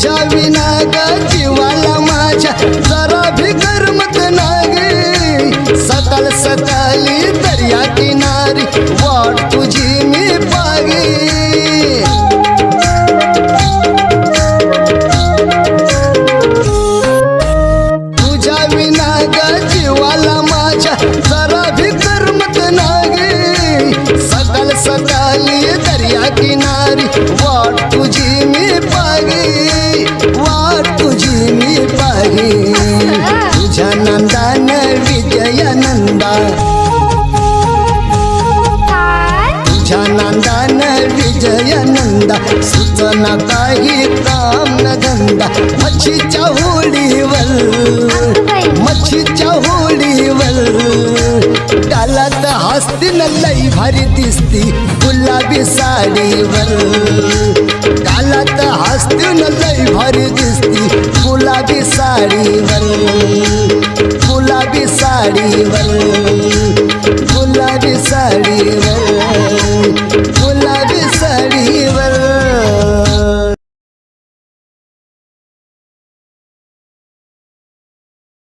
तुझ्या विना ग जीवाला माझ्या जरा भी करमत नाही सकाळ सकाळी दर्या किनारी वाट तुझी मी पागी तुझ्या विना ग जीवाला माझ्या जरा भी करमत नाही सकाळ सकाळी दर्या किनारी वाट तुझी मी पागी वाट तुझी मी पागी तुझ्या नंदान विजयानंदा तुझ्या नंदान विजयानंदा सुचना काही काम न धंदा मच्छीच्या होडीवर मच्छीच्या होडीवर गालात हसतीन लई भारी दिसती गुलाबी साडीवर गालात हसतीन लई भारी दिसती गुलाबी साडीवर गुलाबी साडीवर गुलाबी साडीवर